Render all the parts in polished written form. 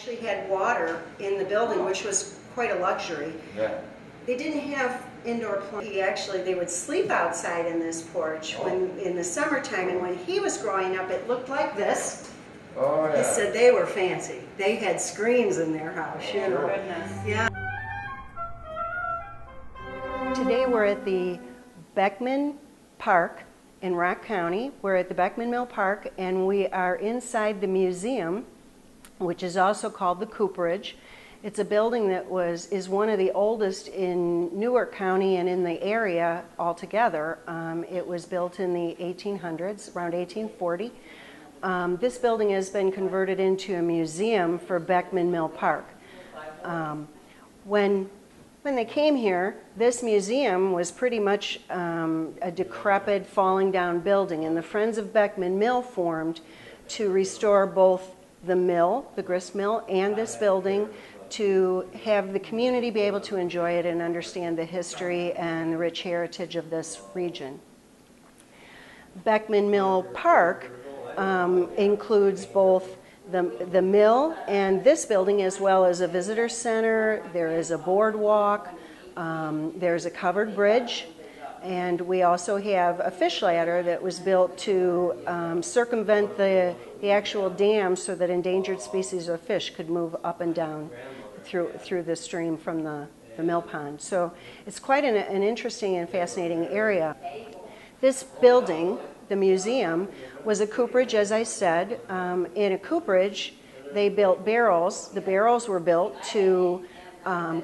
actually had water in the building, which was quite a luxury. Yeah. They didn't have indoor plumbing. Actually, they would sleep outside in this porch in the summertime, and when he was growing up, it looked like this. Oh, yeah. He said they were fancy. They had screens in their house, you know. Goodness. Yeah. Today we're at the Beckman Park in Rock County. We're at the Beckman Mill Park, and we are inside the museum, which is also called the Cooperage. It's a building that is one of the oldest in Newark County and in the area altogether. It was built in the 1800s, around 1840. This building has been converted into a museum for Beckman Mill Park. When they came here, this museum was pretty much a decrepit, falling down building, and the Friends of Beckman Mill formed to restore both the mill, the grist mill, and this building, to have the community be able to enjoy it and understand the history and the rich heritage of this region. Beckman Mill Park includes both the mill and this building, as well as a visitor center. There is a boardwalk, there's a covered bridge, and we also have a fish ladder that was built to circumvent the actual dam so that endangered species of fish could move up and down through the stream from the mill pond. So it's quite an interesting and fascinating area. This building, the museum, was a cooperage, as I said. In a cooperage, they built barrels. The barrels were built to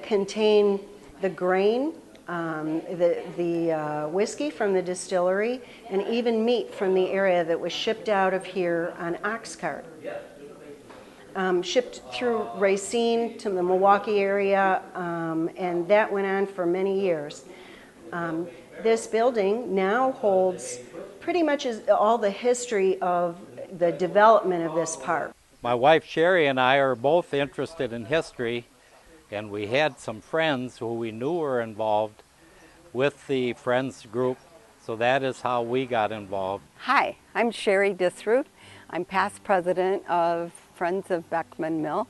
contain the grain, the whiskey from the distillery, and even meat from the area that was shipped out of here on ox cart. Shipped through Racine to the Milwaukee area, and that went on for many years. This building now holds pretty much all the history of the development of this park. My wife Sherry and I are both interested in history, and we had some friends who we knew were involved with the Friends group, so that is how we got involved. Hi, I'm Sherry Disroot. I'm past president of Friends of Beckman Mill.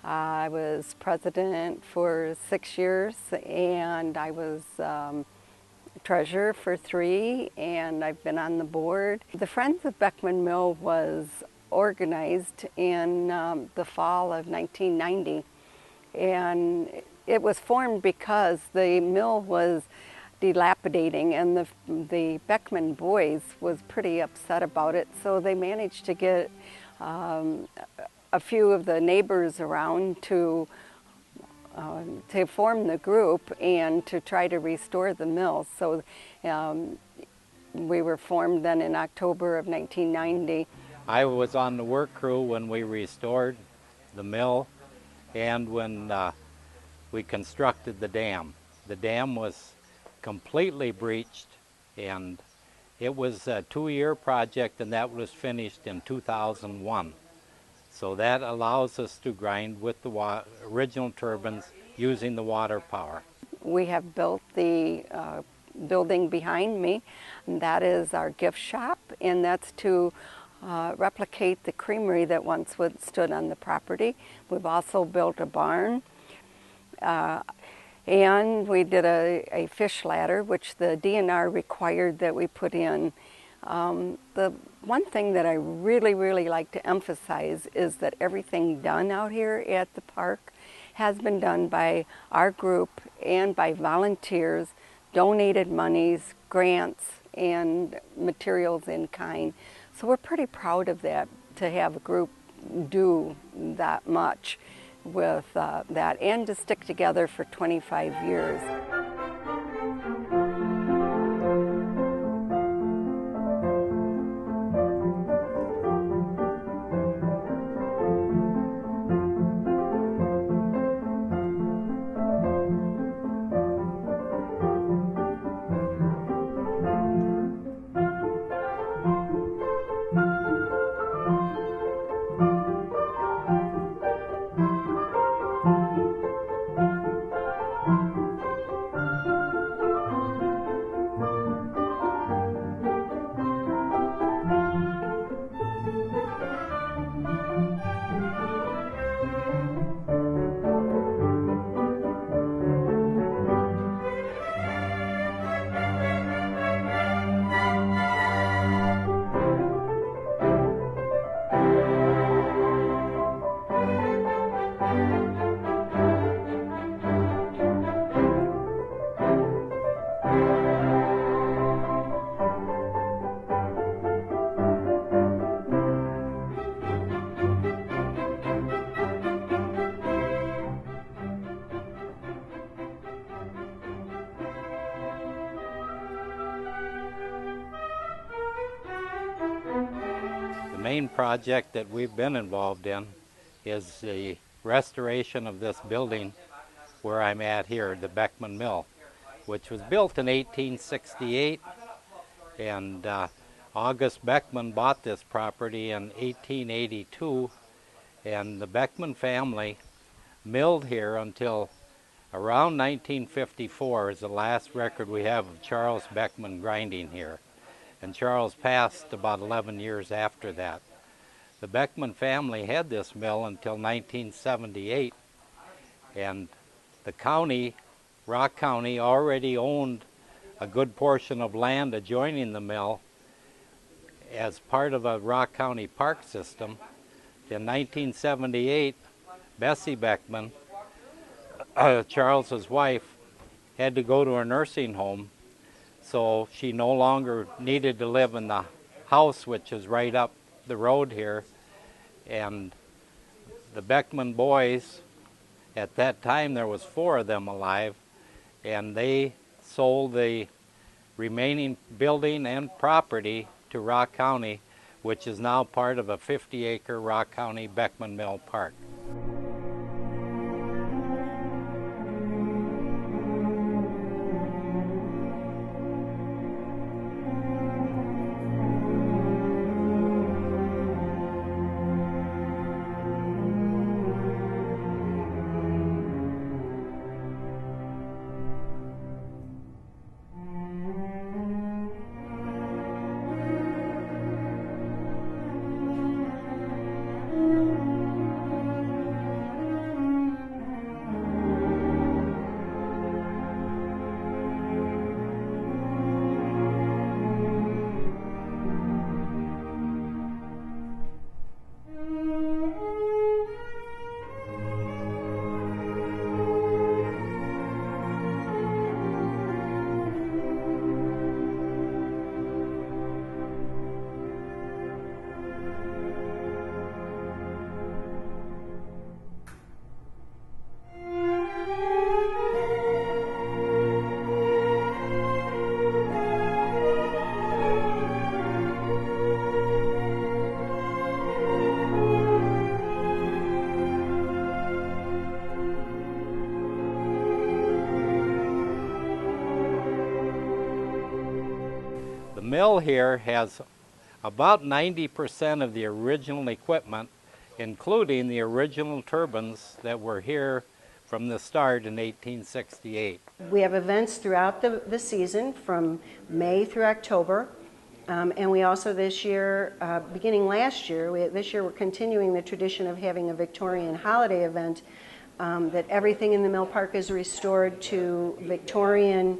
I was president for 6 years, and I was treasurer for 3, and I've been on the board. The Friends of Beckman Mill was organized in the fall of 1990, and it was formed because the mill was dilapidating, and the Beckman boys was pretty upset about it, so they managed to get a few of the neighbors around to form the group and to try to restore the mill. So we were formed then in October of 1990. I was on the work crew when we restored the mill and when we constructed the dam. The dam was completely breached, and it was a 2-year project, and that was finished in 2001. So that allows us to grind with the original turbines using the water power. We have built the building behind me, and that is our gift shop, and that's to replicate the creamery that once stood on the property. We've also built a barn, and we did a fish ladder, which the DNR required that we put in. The one thing that I really like to emphasize is that everything done out here at the park has been done by our group and by volunteers, donated monies, grants, and materials in kind. So we're pretty proud of that, to have a group do that much with that, and to stick together for 25 years. The main project that we've been involved in is the restoration of this building where I'm at here, the Beckman Mill, which was built in 1868, and August Beckman bought this property in 1882, and the Beckman family milled here until around 1954 is the last record we have of Charles Beckman grinding here. And Charles passed about 11 years after that. The Beckman family had this mill until 1978, and the county, Rock County, already owned a good portion of land adjoining the mill as part of a Rock County park system. In 1978, Bessie Beckman, Charles's wife, had to go to a nursing home, so she no longer needed to live in the house, which is right up the road here. And the Beckman boys, at that time there was 4 of them alive, and they sold the remaining building and property to Rock County, which is now part of a 50-acre Rock County Beckman Mill Park. The mill here has about 90% of the original equipment, including the original turbines that were here from the start in 1868. We have events throughout the season from May through October. And we also this year, beginning last year, this year we're continuing the tradition of having a Victorian holiday event, that everything in the mill park is restored to Victorian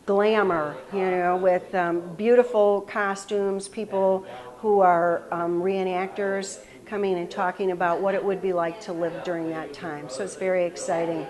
glamour, you know, with beautiful costumes, people who are reenactors coming and talking about what it would be like to live during that time. So it's very exciting.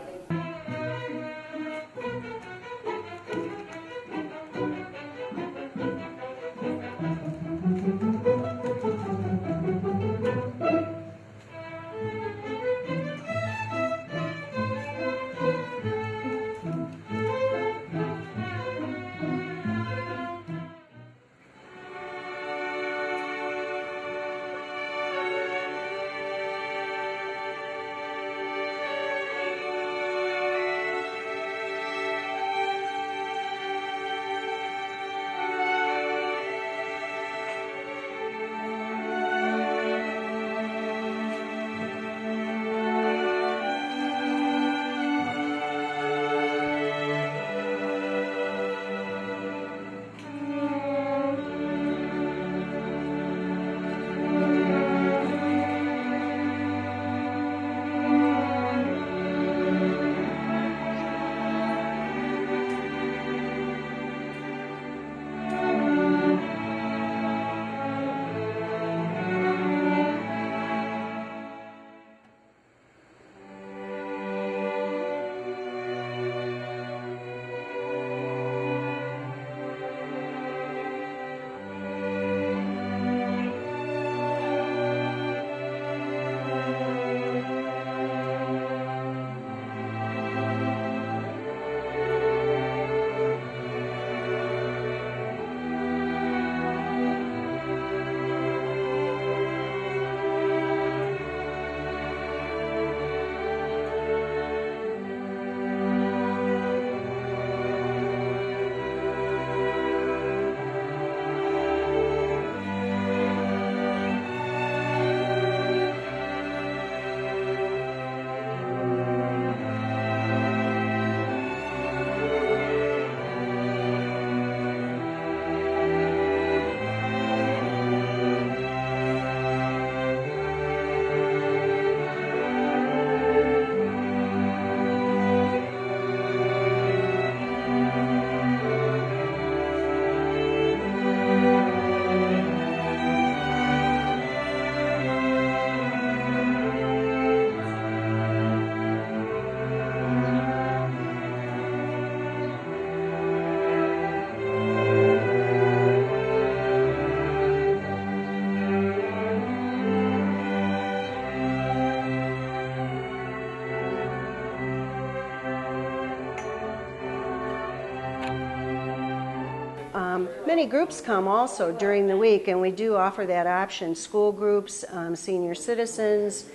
Many groups come also during the week, and we do offer that option. School groups, senior citizens,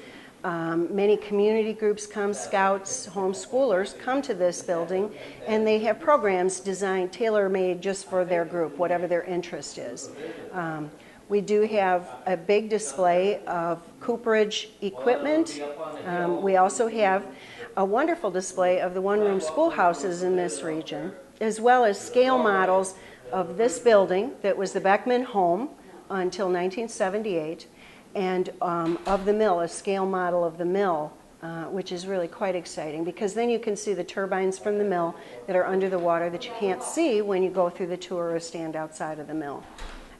many community groups come, scouts, homeschoolers come to this building, and they have programs designed, tailor-made just for their group, whatever their interest is. We do have a big display of cooperage equipment. We also have a wonderful display of the one-room schoolhouses in this region, as well as scale models of this building that was the Beckman home until 1978, and of the mill, a scale model of the mill, which is really quite exciting, because then you can see the turbines from the mill that are under the water that you can't see when you go through the tour or stand outside of the mill.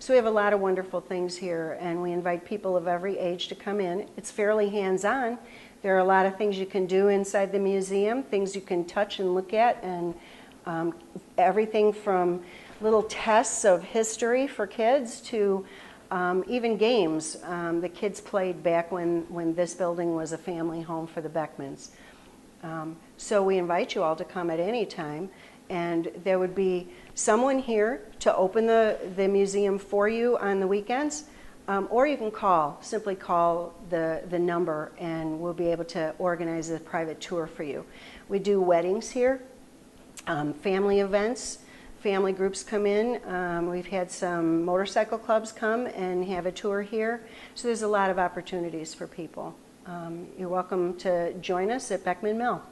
So we have a lot of wonderful things here, and we invite people of every age to come in. It's fairly hands-on. There are a lot of things you can do inside the museum, things you can touch and look at, and everything from little tests of history for kids to even games. The kids played back when this building was a family home for the Beckmans. So we invite you all to come at any time, and there would be someone here to open the museum for you on the weekends, or you can simply call the number, and we'll be able to organize a private tour for you. We do weddings here, family events, family groups come in. We've had some motorcycle clubs come and have a tour here, so there's a lot of opportunities for people. You're welcome to join us at Beckman Mill.